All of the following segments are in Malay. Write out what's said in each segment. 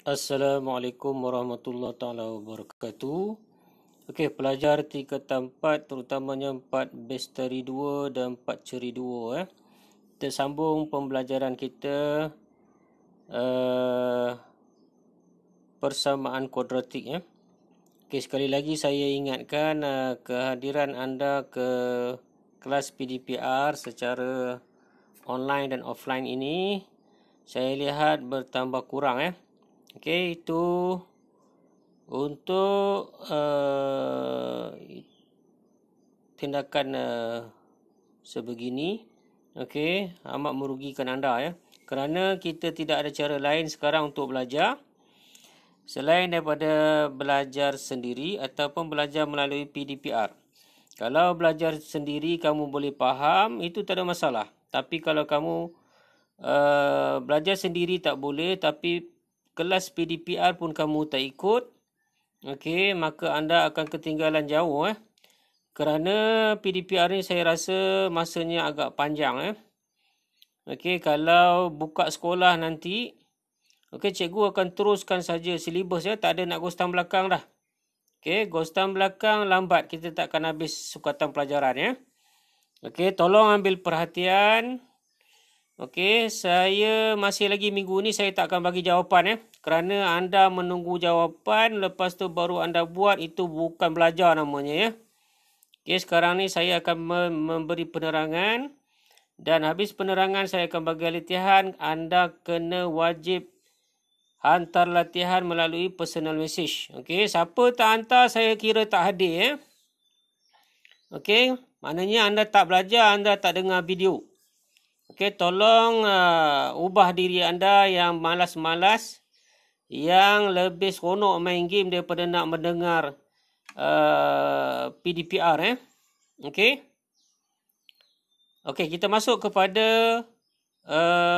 Assalamualaikum warahmatullahi taala wabarakatuh. Okey, pelajar tingkatan 4 terutamanya 4 Bestari 2 dan 4 Ceri 2 Kita sambung pembelajaran kita persamaan kuadratik Okey, sekali lagi saya ingatkan kehadiran anda ke kelas PDPR secara online dan offline ini saya lihat bertambah kurang Okey, itu untuk tindakan sebegini, okey, amat merugikan anda kerana kita tidak ada cara lain sekarang untuk belajar selain daripada belajar sendiri ataupun belajar melalui PDPR. Kalau belajar sendiri kamu boleh faham, itu tak ada masalah. Tapi kalau kamu belajar sendiri tak boleh, tapi kelas PDPR pun kamu tak ikut, okey, maka anda akan ketinggalan jauh Kerana PDPR ni saya rasa masanya agak panjang Okey, kalau buka sekolah nanti, okey, cikgu akan teruskan saja silibus tak ada nak ghostan belakang dah. Okey, ghostan belakang lambat kita tak akan habis sukatan pelajaran Okey, tolong ambil perhatian. Okey, saya masih lagi minggu ni saya tak akan bagi jawapan kerana anda menunggu jawapan lepas tu baru anda buat, itu bukan belajar namanya Okey, sekarang ni saya akan memberi penerangan dan habis penerangan saya akan bagi latihan. Anda kena wajib hantar latihan melalui personal message. Okey, siapa tak hantar saya kira tak hadir Okey, maknanya anda tak belajar, anda tak dengar video. Okey, tolong ubah diri anda yang malas-malas, yang lebih seronok main game daripada nak mendengar PDPR Okey. Okey, kita masuk kepada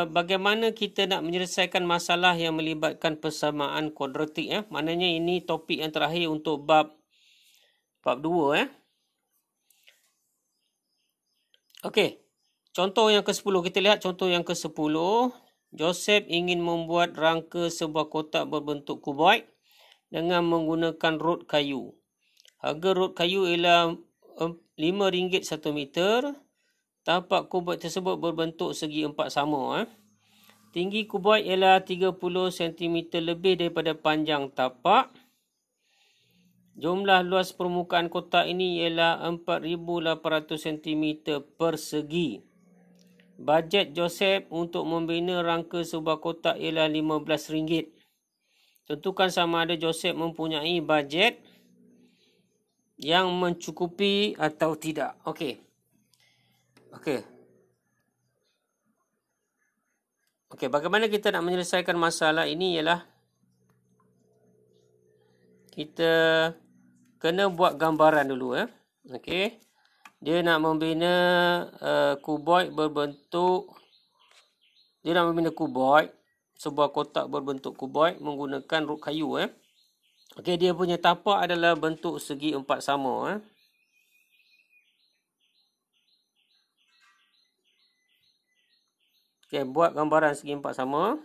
bagaimana kita nak menyelesaikan masalah yang melibatkan persamaan kuadratik Maknanya ini topik yang terakhir untuk bab 2 Okey. Contoh yang ke-10, kita lihat contoh yang ke-10. Joseph ingin membuat rangka sebuah kotak berbentuk kuboid dengan menggunakan rod kayu. Harga rod kayu ialah RM5 1 meter. Tapak kuboid tersebut berbentuk segi empat sama Tinggi kuboid ialah 30 cm lebih daripada panjang tapak. Jumlah luas permukaan kotak ini ialah 4,800 cm persegi. Bajet Joseph untuk membina rangka sebuah kotak ialah RM15. Tentukan sama ada Joseph mempunyai bajet yang mencukupi atau tidak. Okey. Okey, bagaimana kita nak menyelesaikan masalah ini ialah kita kena buat gambaran dulu Okey. Dia nak membina kuboid berbentuk, sebuah kotak berbentuk kuboid menggunakan rod kayu Okey, dia punya tapak adalah bentuk segi empat sama Okey, buat gambaran segi empat sama.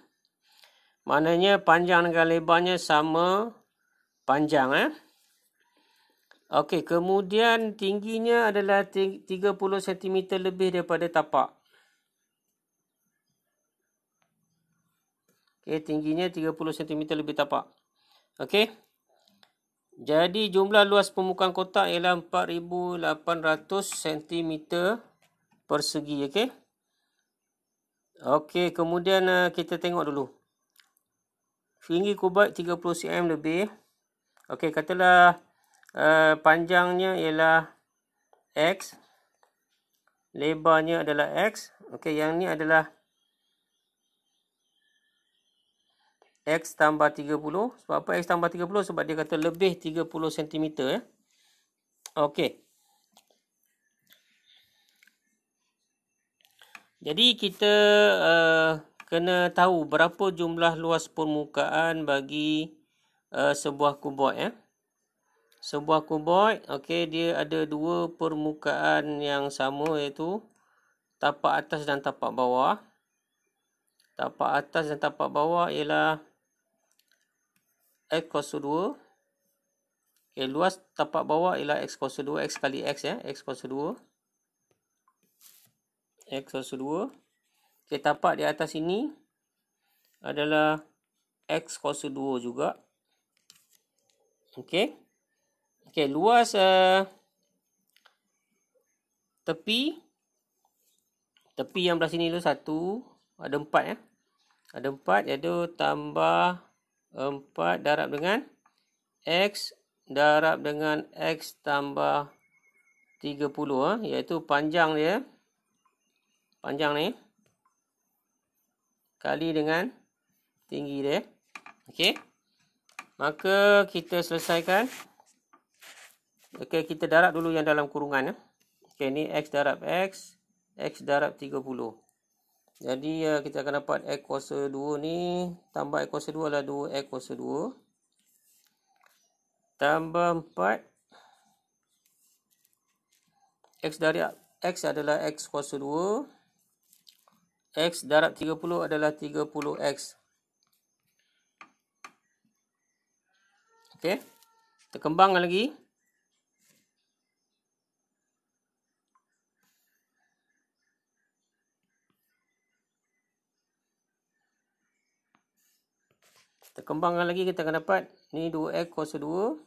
Maknanya panjang dengan lebarnya sama panjang Okey, kemudian tingginya adalah 30 cm lebih daripada tapak. Okey, tingginya 30 cm lebih tapak. Okey. Jadi jumlah luas permukaan kotak ialah 4,800 cm persegi. Okey. Okey, kemudian kita tengok dulu. Tinggi kuboid 30 cm lebih. Okey, katalah panjangnya ialah X. Lebarnya adalah X. Okey, yang ni adalah X tambah 30. Sebab apa X tambah 30? Sebab dia kata lebih 30 cm Okey. Jadi kita kena tahu berapa jumlah luas permukaan bagi sebuah kuboid Sebuah kuboid, okey, dia ada dua permukaan yang sama, iaitu tapak atas dan tapak bawah. Tapak atas dan tapak bawah ialah X kuasa 2. Okay, luas tapak bawah ialah X kuasa 2. X kali X ya. X kuasa 2. X kuasa 2. Okay, tapak di atas ini adalah X kuasa 2 juga. Okay. Okay, luas tepi yang belah sini dulu 1. Ada 4 ya. Ada 4 iaitu tambah 4 darab dengan X darab dengan X tambah 30 iaitu panjang dia. Panjang ni kali dengan tinggi dia. Okey. Maka kita selesaikan. Okey, kita darab dulu yang dalam kurungan ya. Okey, ni X darab X, X darab 30. Jadi kita akan dapat X kuasa 2 ni tambah X kuasa 2 adalah 2X kuasa 2 tambah 4 X darab X adalah X kuasa 2. X darab 30 adalah 30X. Okey. Kita kembangkan lagi. Kita kembangkan lagi, kita akan dapat ni 2X kuasa 2.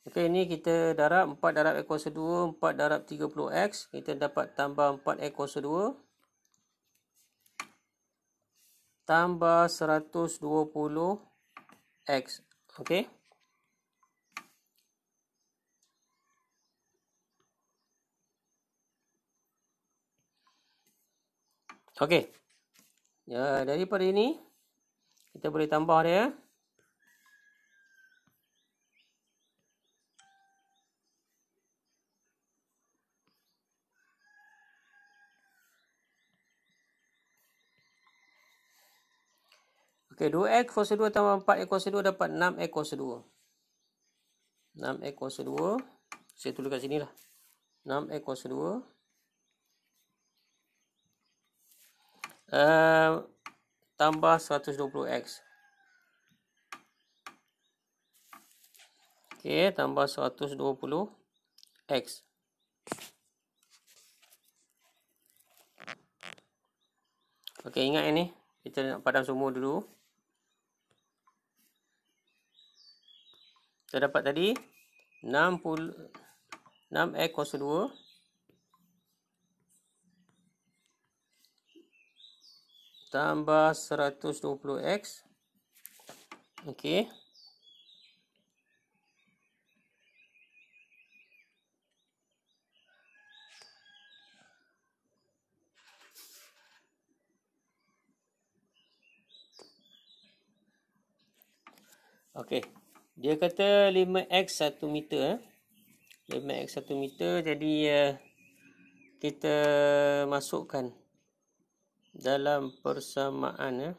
Okey, ni kita darab 4 darab X kuasa 2, 4 darab 30X. Kita dapat tambah 4X kuasa 2. Tambah 120X. Okey. Okey. Ya, daripada ini kita boleh tambah dia. Okey, 2X kuasa 2 tambah 4X kuasa 2 dapat 6X kuasa 2. 6X kuasa 2. Saya tulis kat sini lah. 6X kuasa 2. Tambah 120X. Okey, tambah 120X. Okey, ingat yang ni. Kita nak padam semua dulu. Kita dapat tadi 6X kuasa 2 tambah 120X. Okey. Okey. Dia kata 5X 1 meter. 5X 1 meter. Jadi kita masukkan dalam persamaan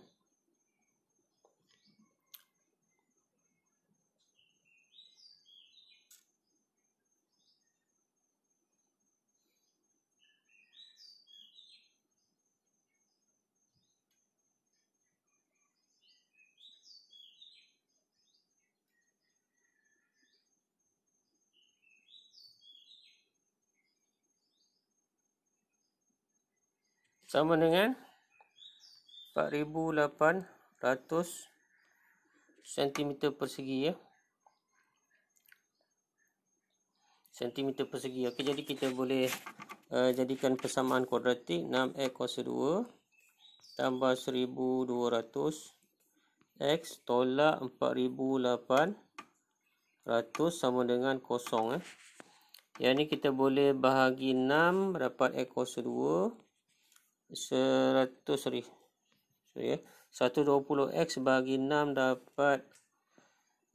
sama dengan 4,800 cm persegi ya. Cm persegi. Okey, jadi kita boleh jadikan persamaan kuadratik 6X kuasa 2 tambah 1,200 X tolak 4,800 sama dengan kosong. Yang ni kita boleh bahagi 6 dapat X kuasa 2 120X bagi 6 dapat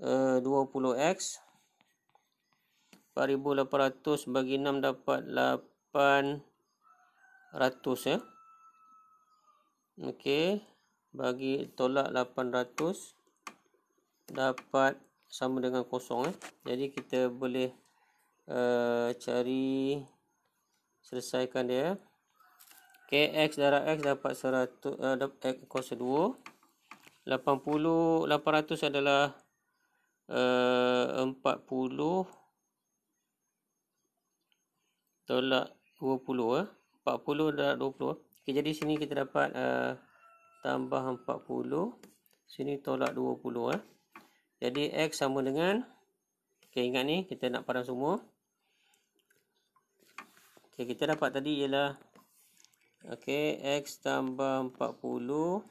20X. 4,800 bagi 6 dapat 800 ya. Okey, bagi tolak 800 dapat sama dengan kosong. Jadi kita boleh cari, selesaikan dia. Okey, X darab X dapat 100 X kuasa 2 800 adalah 40 tolak 20 40 darab 20. Okay, jadi sini kita dapat tambah 40, sini tolak 20 Jadi X sama dengan, okay, ingat ni kita nak padam semua. Okay, kita dapat tadi ialah, okay, X tambah 40,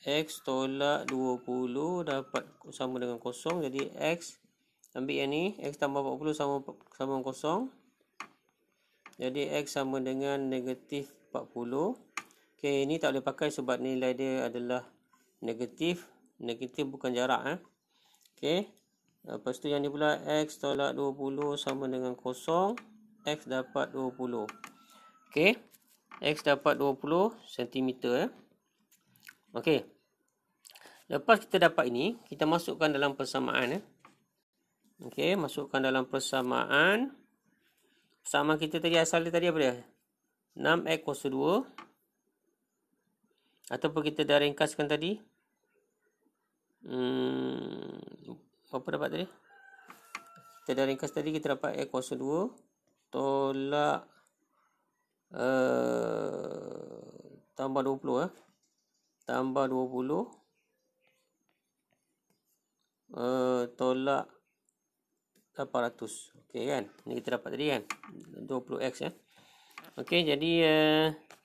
X tolak 20 dapat sama dengan kosong. Jadi X, ambil yang ni, X tambah 40 sama dengan kosong. Jadi X sama dengan negatif 40. Okay, ini tak boleh pakai sebab nilai dia adalah negatif. Negatif bukan jarak. Okay. Lepas tu yang ni pula, X tolak 20 sama dengan kosong. X dapat 20. Okay. X dapat 20 cm. Okay. Lepas kita dapat ini, kita masukkan dalam persamaan. Okay, masukkan dalam persamaan. Persamaan kita tadi, asal dia tadi apa dia? 6X kuasa 2. Ataupun kita dah ringkaskan tadi. Apa dapat tadi? Kita dah ringkas tadi, kita dapat X kuasa 2 tolak tambah 20 tambah 20 tolak 800. Okey kan? Ni kita dapat tadi kan? 20x Okey, jadi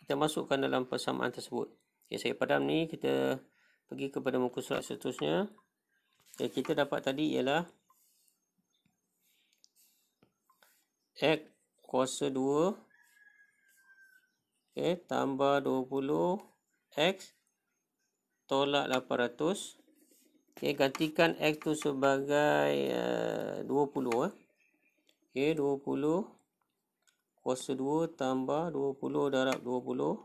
kita masukkan dalam persamaan tersebut. Okey, saya padam ni, kita pergi kepada muka surat seterusnya. Okey, kita dapat tadi ialah X kuasa 2 tambah 20 X tolak 800. Gantikan X tu sebagai 20 20 kuasa 2 tambah 20 darab 20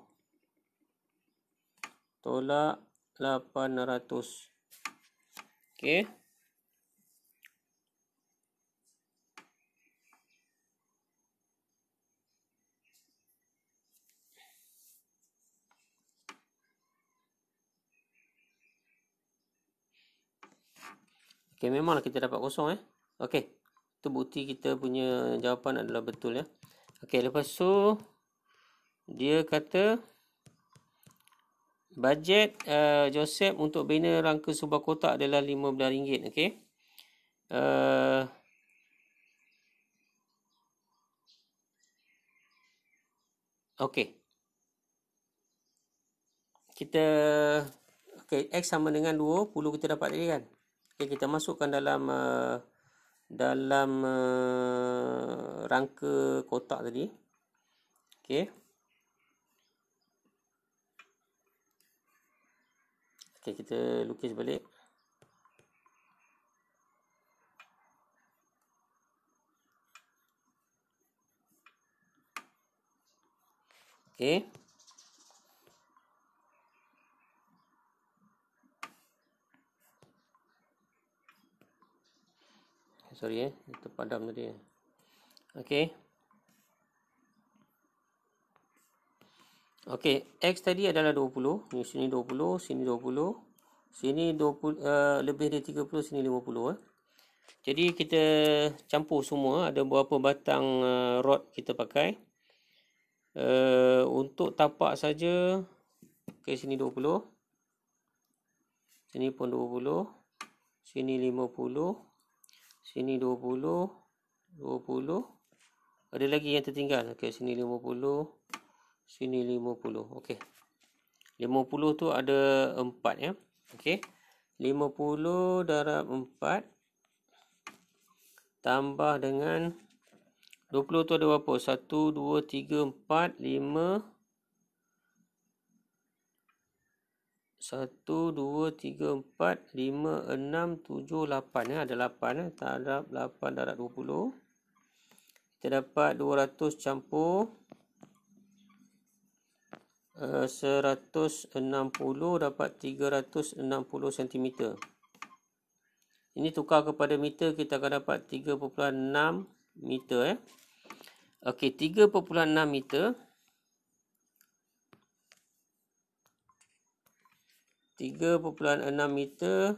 tolak 800. Okey, memanglah kita dapat kosong Okey. Itu bukti kita punya jawapan adalah betul Okey, lepas tu dia kata bajet Joseph untuk bina rangka sebuah kotak adalah RM15. Okey. Okey. Kita X sama dengan 20 kita dapat tadi kan. Okey, kita masukkan dalam rangka kotak tadi. Okey. Okey, kita lukis balik. Okey. Sorry terpadam tadi. Okey. Okey, X tadi adalah 20. Ni sini 20, sini 20. Sini 20 lebih dari 30, sini 50 Jadi kita campur semua. Ada berapa batang rod kita pakai. Untuk tapak saja, sini 20. Sini pun 20. Sini 50. Sini 20. 20. Ada lagi yang tertinggal. Okey, sini 50. Sini 50. Okey. 50 tu ada 4 Okey. 50 darab 4 tambah dengan 20 tu ada berapa? 1, 2, 3, 4, 5. 1, 2, 3, 4, 5, 6, 7, 8 Ada 8 darab 8 darab 20. Kita dapat 200 campur 160 dapat 360 cm. Ini tukar kepada meter, kita akan dapat 3.6 meter Okey, 3.6 meter 3.6 meter.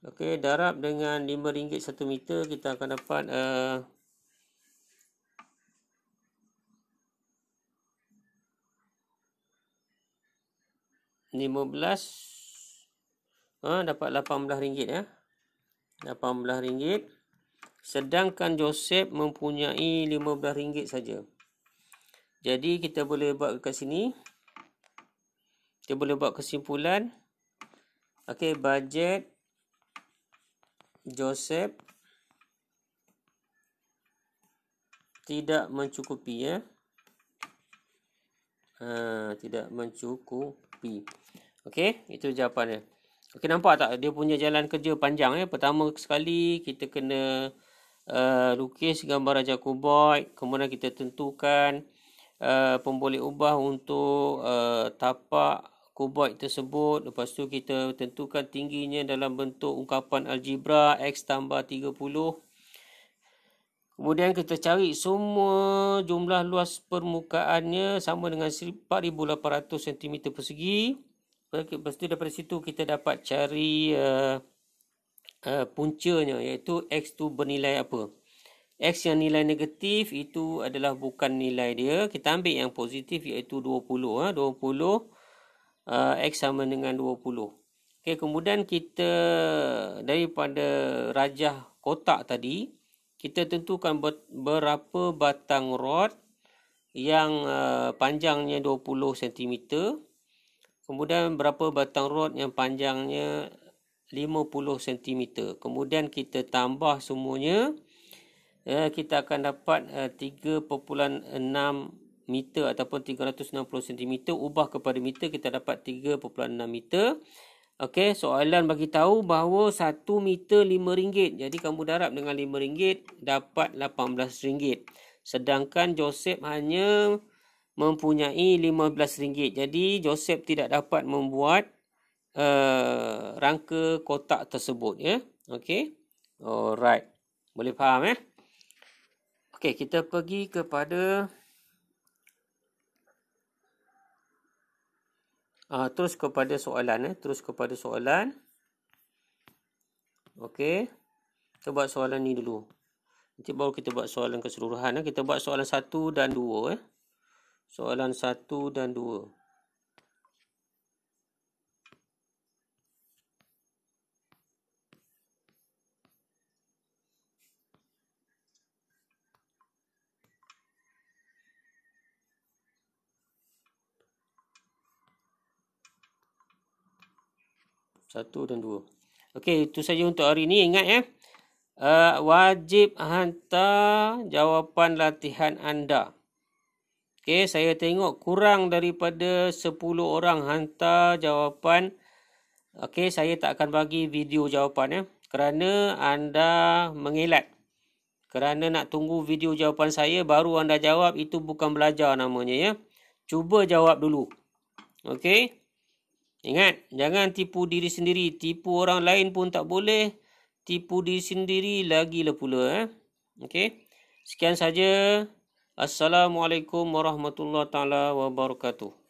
Okey, darab dengan RM5 1 meter, kita akan dapat 15, dapat RM18 ya. RM18. Sedangkan Joseph mempunyai RM15 saja. Jadi kita boleh buat kat sini. Kita boleh buat kesimpulan. Okey, bajet Joseph tidak mencukupi ya. Tidak mencukupi. Okey, itu jawapannya. Okey, nampak tak dia punya jalan kerja panjang ya. Pertama sekali kita kena lukis gambar Raja Kuboid, kemudian kita tentukan pemboleh ubah untuk tapak kuboid tersebut. Lepas tu kita tentukan tingginya dalam bentuk ungkapan algebra X tambah 30. Kemudian kita cari semua jumlah luas permukaannya sama dengan 4,800 cm persegi. Lepas tu daripada situ kita dapat cari puncanya, iaitu X tu bernilai apa. X yang nilai negatif itu adalah bukan nilai dia. Kita ambil yang positif iaitu 20. 20 X sama dengan 20. Okey, kemudian kita daripada rajah kotak tadi, kita tentukan berapa batang rod yang panjangnya 20 cm. Kemudian berapa batang rod yang panjangnya 50 cm. Kemudian kita tambah semuanya. Kita akan dapat 3.6 meter ataupun 360 cm. Ubah kepada meter, kita dapat 3.6 meter. Okey, soalan bagi tahu bahawa 1 meter RM5. Jadi kamu darab dengan RM5 dapat RM18. Sedangkan Joseph hanya mempunyai RM15. Jadi Joseph tidak dapat membuat rangka kotak tersebut ya. Okey. Alright. Boleh faham ya? Okey, kita pergi kepada terus kepada soalan. Terus kepada soalan. Okey. Kita buat soalan ni dulu. Nanti baru kita buat soalan keseluruhan. Kita buat soalan 1 dan 2. Soalan 1 dan 2. Satu dan 2. Okey, itu saja untuk hari ini. Ingat ya. Wajib hantar jawapan latihan anda. Okey, saya tengok kurang daripada 10 orang hantar jawapan. Okey, saya tak akan bagi video jawapan ya. Kerana anda mengelak. Kerana nak tunggu video jawapan saya baru anda jawab, itu bukan belajar namanya ya. Cuba jawab dulu. Okey. Ingat, jangan tipu diri sendiri. Tipu orang lain pun tak boleh. Tipu diri sendiri lagilah pula. Okey. Sekian saja. Assalamualaikum warahmatullahi taala wabarakatuh.